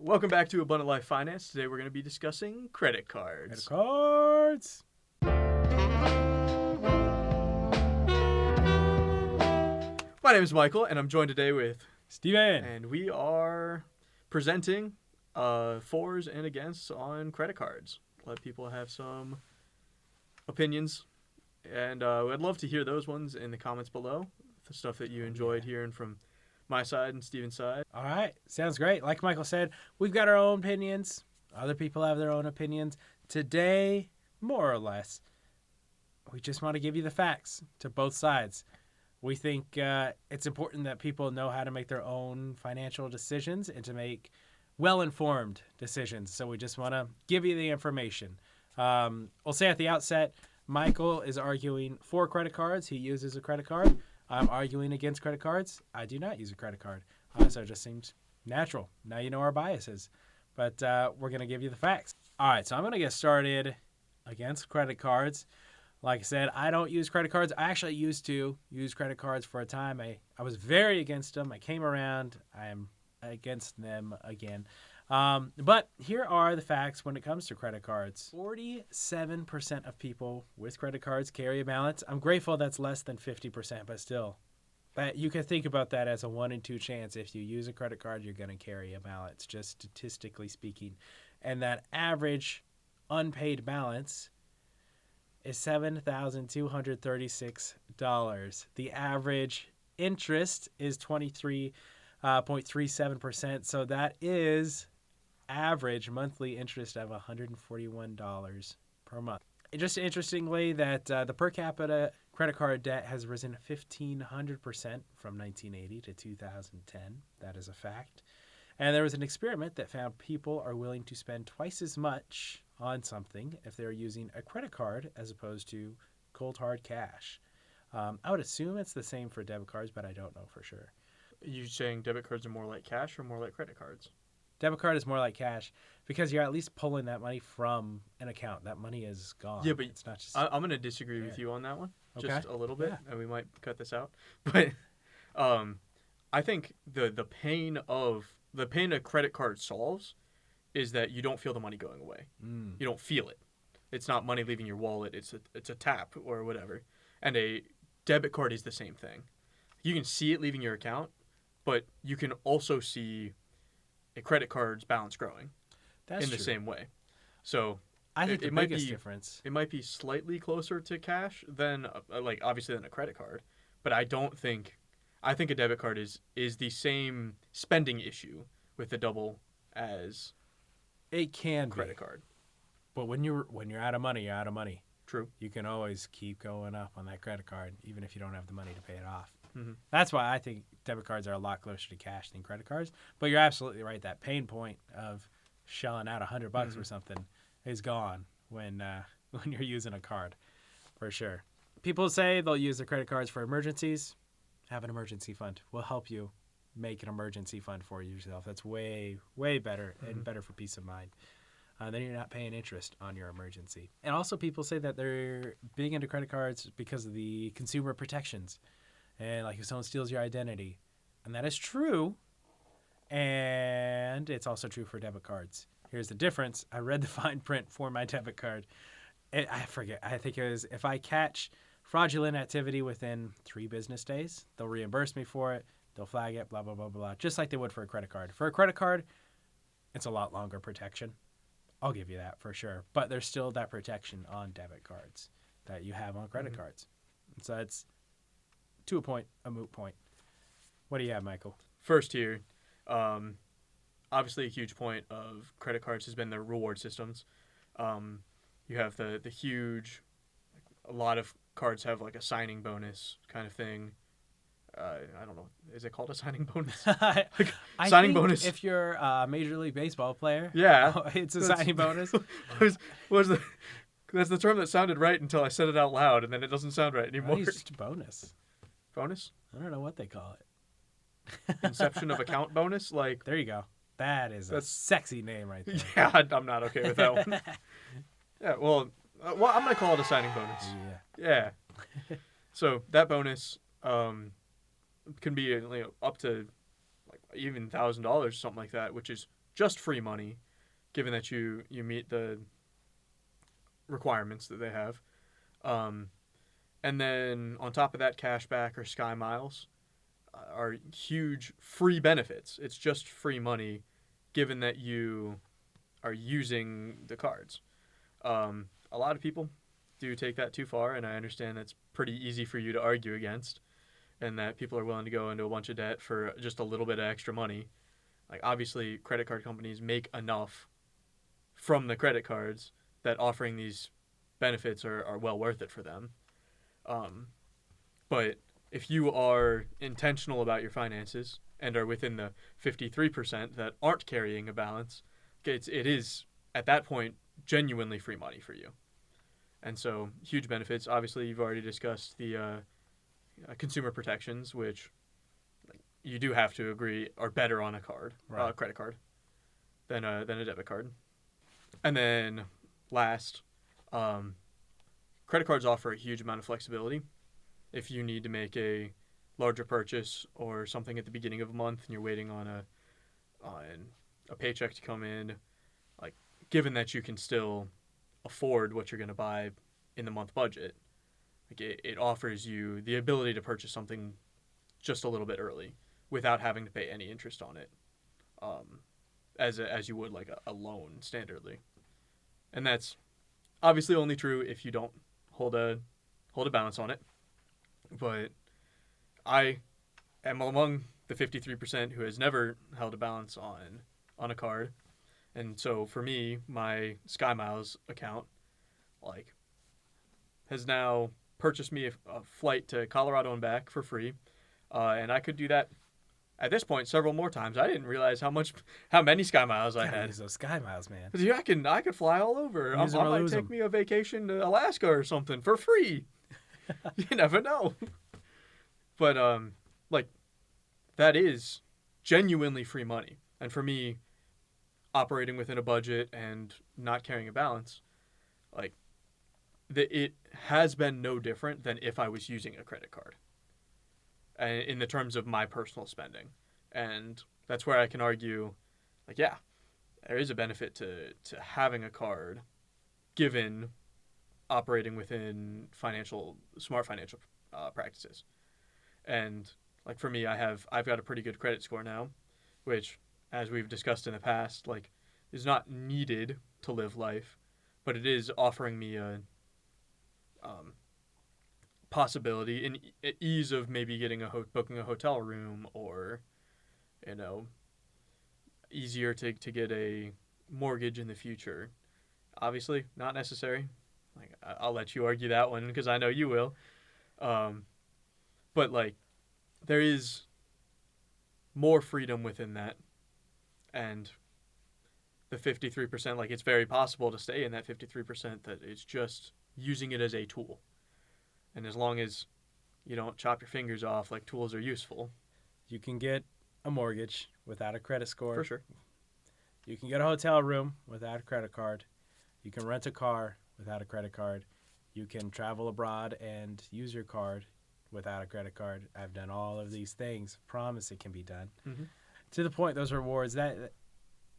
Welcome back to Abundant Life Finance. Today we're going to be discussing credit cards. Credit cards. My name is Michael, and I'm joined today with Steven. and we are presenting fors and againsts on credit cards. Let people have some opinions, and I'd love to hear those ones in the comments below. The stuff that you enjoyed hearing from my side and Steven's side. All right. Sounds great. Like Michael said, we've got our own opinions. Other people have their own opinions. Today, more or less, we just want to give you the facts to both sides. We think it's important that people know how to make their own financial decisions and to make well-informed decisions. So we just want to give you the information. We'll say at the outset, Michael is arguing for credit cards. He uses a credit card. I'm arguing against credit cards. I do not use a credit card. So it just seems natural. Now you know our biases. But we're going to give you the facts. All right, so I'm going to get started against credit cards. Like I said, I don't use credit cards. I actually used to use credit cards for a time. I was very against them. I came around. I am against them again. But here are the facts when it comes to credit cards. 47% of people with credit cards carry a balance. I'm grateful that's less than 50%, but still. But you can think about that as a 1 in 2 chance. If you use a credit card, you're going to carry a balance, just statistically speaking. And that average unpaid balance is $7,236. The average interest is 23.37%. So that is average monthly interest of $141 per month. Just interestingly, that the per capita credit card debt has risen 1,500% from 1980 to 2010. That is a fact. And there was an experiment that found people are willing to spend twice as much on something if they're using a credit card as opposed to cold hard cash. I would assume it's the same for debit cards, but I don't know for sure. Are you saying debit cards are more like cash or more like credit cards? Debit card is more like cash because you're at least pulling that money from an account. That money is gone. Yeah, but it's not just. I'm going to disagree with you on that one, just Okay. a little bit, Yeah. and we might cut this out. But I think the pain a credit card solves is that you don't feel the money going away. You don't feel it. It's not money leaving your wallet. It's a tap or whatever. And a debit card is the same thing. You can see it leaving your account, but you can also see a credit card's balance growing That's in the true. same way. So I think it the might biggest be- difference. it might be slightly closer to cash than obviously than a credit card, but I think a debit card is the same spending issue with the double as It can credit be, card. but when you're out of money, you're out of money. True. You can always keep going up on that credit card, even if you don't have the money to pay it off. Mhm. That's why I think debit cards are a lot closer to cash than credit cards. But you're absolutely right. That pain point of shelling out $100 for something is gone when you're using a card, for sure. People say they'll use their credit cards for emergencies. Have an emergency fund. We'll help you make an emergency fund for yourself. That's way, way better and better for peace of mind. Then you're not paying interest on your emergency. And also people say that they're big into credit cards because of the consumer protections. And like if someone steals your identity. And that is true. And it's also true for debit cards. Here's the difference. I read the fine print for my debit card. I forget. I think it was if I catch fraudulent activity within 3 business days, they'll reimburse me for it. They'll flag it, blah, blah, blah, blah, just like they would for a credit card. For a credit card, it's a lot longer protection. I'll give you that for sure. But there's still that protection on debit cards that you have on credit cards. So it's, to a point, a moot point. What do you have, Michael? First here, obviously a huge point of credit cards has been their reward systems. You have the huge, a lot of cards have like a signing bonus kind of thing. I don't know. Is it called a signing bonus? I Signing think bonus. if you're a Major League Baseball player, Yeah. it's a That's- signing bonus. That's the term that sounded right until I said it out loud, and then it doesn't sound right I anymore. think it's just a bonus. Bonus? I don't know what they call it. Inception of account bonus? Like, There you go. That is a That's- sexy name right there. yeah, I'm not okay with that one. Yeah, well, I'm going to call it a signing bonus. Yeah. Yeah. So that bonus can be up to like even $1,000, something like that, which is just free money, given that you meet the requirements that they have. And then on top of that, cashback or Sky Miles are huge free benefits. It's just free money, given that you are using the cards. A lot of people do take that too far, and I understand that's pretty easy for you to argue against, and that people are willing to go into a bunch of debt for just a little bit of extra money. Like, obviously, credit card companies make enough from the credit cards that offering these benefits are well worth it for them. But if you are intentional about your finances and are within the 53% that aren't carrying a balance, it is, at that point, genuinely free money for you. And so, huge benefits. Obviously, you've already discussed the consumer protections, which you do have to agree are better on a credit card, than a debit card. And then, last, credit cards offer a huge amount of flexibility. If you need to make a larger purchase or something at the beginning of a month and you're waiting on a paycheck to come in, like, given that you can still afford what you're going to buy in the month budget, like, it offers you the ability to purchase something just a little bit early without having to pay any interest on it, as you would like a loan standardly. And that's obviously only true if you don't hold a balance on it. But I am among the 53% who has never held a balance on a card. And so for me, my Sky Miles account, like, has now purchased me a flight to Colorado and back for free. And I could do that at this point several more times. I didn't realize how many Sky Miles I had. Use those Sky Miles, man. Yeah, I could fly all over. I might take me a vacation to Alaska or something for free. You never know. But like, that is genuinely free money. And for me, operating within a budget and not carrying a balance, like, it has been no different than if I was using a credit card, and in the terms of my personal spending. And that's where I can argue, like, yeah, there is a benefit to having a card, given operating within smart financial practices. And like, for me, I've got a pretty good credit score now, which, as we've discussed in the past, like, is not needed to live life, but it is offering me a possibility and ease of maybe getting booking a hotel room, or, easier to get a mortgage in the future. Obviously, not necessary. Like, I'll let you argue that one because I know you will. But like, there is more freedom within that, and the 53%, like, it's very possible to stay in that 53% that it's just using it as a tool. And as long as you don't chop your fingers off, like, tools are useful. You can get a mortgage without a credit score. For sure. You can get a hotel room without a credit card. You can rent a car without a credit card. You can travel abroad and use your card without a credit card. I've done all of these things. Promise it can be done. Mm-hmm. To the point, those rewards, that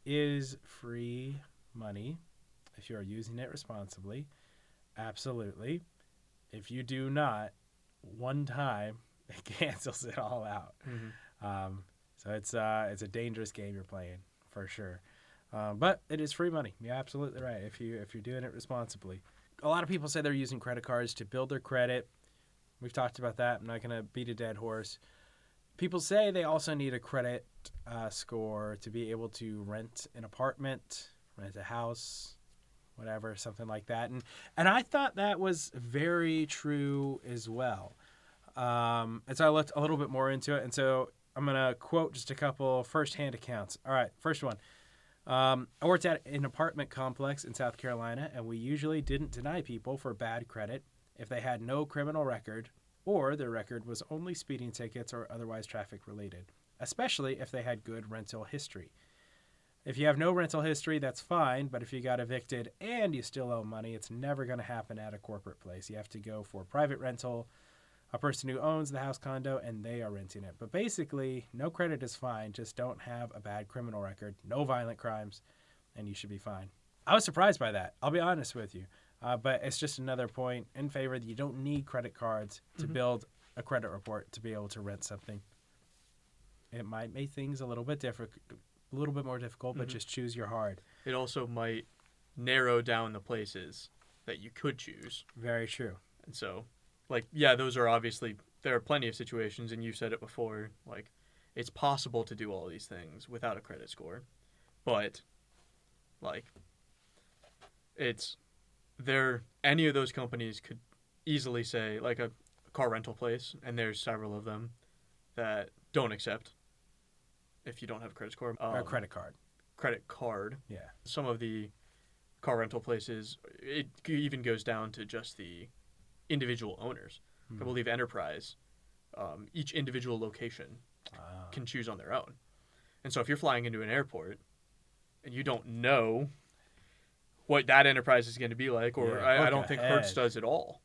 is free money if you are using it responsibly. Absolutely. If you do not, one time, it cancels it all out. Mm-hmm. So it's a dangerous game you're playing, for sure. But it is free money. You're absolutely right if you're doing it responsibly. A lot of people say they're using credit cards to build their credit. We've talked about that. I'm not going to beat a dead horse. People say they also need a credit score to be able to rent an apartment, rent a house, whatever, something like that. And I thought that was very true as well. And so I looked a little bit more into it. And so I'm going to quote just a couple firsthand accounts. All right, first one. I worked at an apartment complex in South Carolina, and we usually didn't deny people for bad credit if they had no criminal record or their record was only speeding tickets or otherwise traffic related, especially if they had good rental history. If you have no rental history, that's fine, but if you got evicted and you still owe money, it's never going to happen at a corporate place. You have to go for private rental a person who owns the house condo and they are renting it. But basically, no credit is fine. Just don't have a bad criminal record, no violent crimes, and you should be fine. I was surprised by that. I'll be honest with you. But it's just another point in favor that you don't need credit cards to build a credit report to be able to rent something. It might make things a little bit more difficult, but just choose your hard. It also might narrow down the places that you could choose. Very true. And so, like, yeah, those are obviously, there are plenty of situations, and you've said it before, like, it's possible to do all these things without a credit score. But, like, any of those companies could easily say, like a car rental place, and there's several of them that don't accept if you don't have a credit score. Or a credit card. Credit card. Yeah. Some of the car rental places, it even goes down to just the individual owners. I believe Enterprise, each individual location can choose on their own. And so if you're flying into an airport and you don't know what that Enterprise is going to be like, or I don't think Hertz does at all.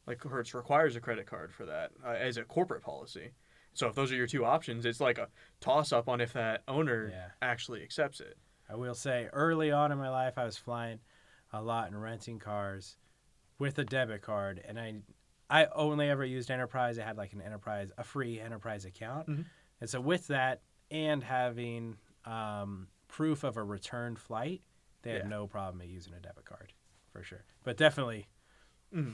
Like, Hertz requires a credit card for that as a corporate policy. So if those are your two options, it's like a toss-up on if that owner actually accepts it. I will say, early on in my life, I was flying a lot and renting cars with a debit card, and I only ever used Enterprise. I had like a free Enterprise account. And so with that and having proof of a return flight, they had no problem at using a debit card, for sure. But definitely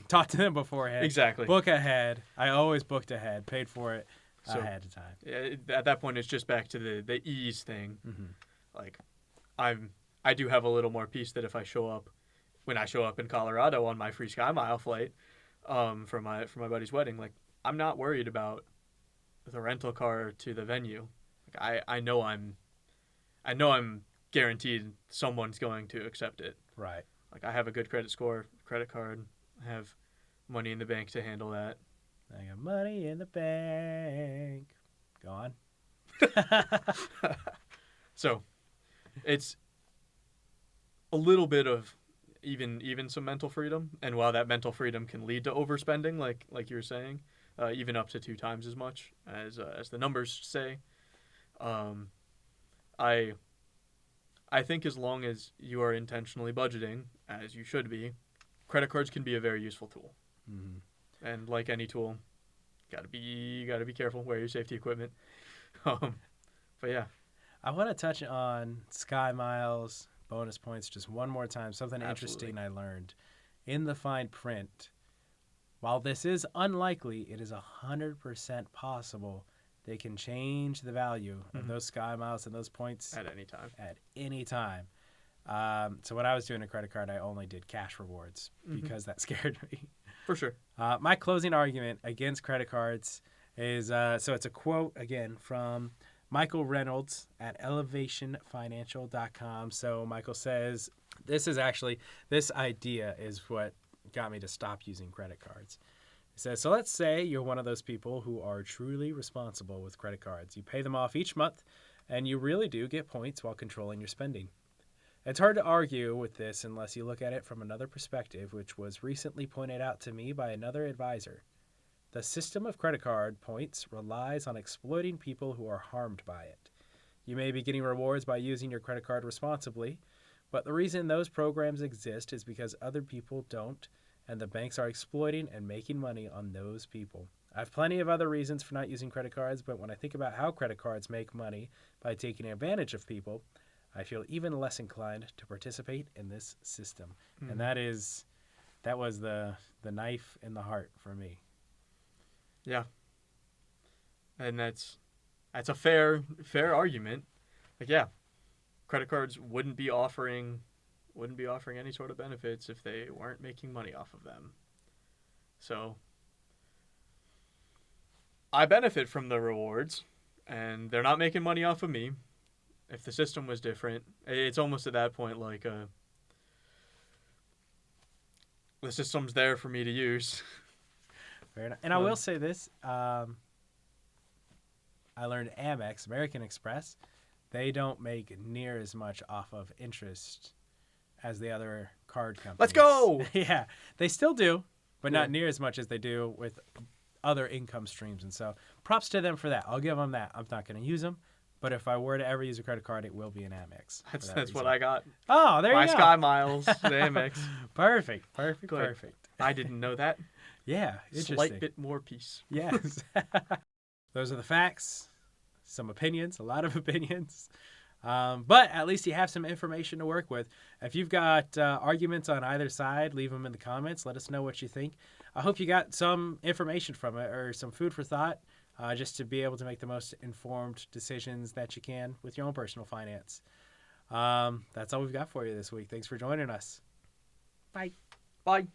talk to them beforehand. Exactly. Book ahead. I always booked ahead, paid for it ahead of time. At that point, it's just back to the ease thing. Like, I do have a little more peace that if when I show up in Colorado on my free Sky Mile flight for my buddy's wedding, like, I'm not worried about the rental car to the venue. Like, I know I'm guaranteed someone's going to accept it. Right. Like, I have a good credit score, credit card. I have money in the bank to handle that. I got money in the bank. Go on. So, it's a little bit of even some mental freedom, and while that mental freedom can lead to overspending, like you were saying, even up to 2 times as much as the numbers say, I think as long as you are intentionally budgeting, as you should be, credit cards can be a very useful tool. And like any tool, gotta be careful. Wear your safety equipment. But yeah, I want to touch on Sky Miles bonus points just one more time. Something interesting I learned in the fine print. While this is unlikely, it is 100% possible they can change the value of those Sky Miles and those points at any time. At any time. So when I was doing a credit card, I only did cash rewards because that scared me. For sure. My closing argument against credit cards is, so it's a quote, again, from Michael Reynolds at elevationfinancial.com. So Michael says, this idea is what got me to stop using credit cards. He says, so let's say you're one of those people who are truly responsible with credit cards. You pay them off each month, and you really do get points while controlling your spending. It's hard to argue with this unless you look at it from another perspective, which was recently pointed out to me by another advisor. The system of credit card points relies on exploiting people who are harmed by it. You may be getting rewards by using your credit card responsibly, but the reason those programs exist is because other people don't, and the banks are exploiting and making money on those people. I have plenty of other reasons for not using credit cards, but when I think about how credit cards make money by taking advantage of people, I feel even less inclined to participate in this system. And that was the knife in the heart for me. Yeah. And that's a fair argument. Like, yeah, credit cards wouldn't be offering any sort of benefits if they weren't making money off of them. So I benefit from the rewards, and they're not making money off of me. If the system was different, it's almost at that point like the system's there for me to use. Fair enough. And I will say this. I learned Amex, American Express, they don't make near as much off of interest as the other card companies. Let's go! Yeah, they still do, but not near as much as they do with other income streams. And so props to them for that. I'll give them that. I'm not going to use them, but if I were to ever use a credit card, it will be an Amex. That's what I got. Oh, there My you go. Sky Miles, the Amex. Perfect. Good. Perfect. I didn't know that. Yeah, interesting. Slight bit more peace. Yes. Those are the facts. Some opinions, a lot of opinions. But at least you have some information to work with. If you've got arguments on either side, leave them in the comments. Let us know what you think. I hope you got some information from it or some food for thought just to be able to make the most informed decisions that you can with your own personal finance. That's all we've got for you this week. Thanks for joining us. Bye. Bye.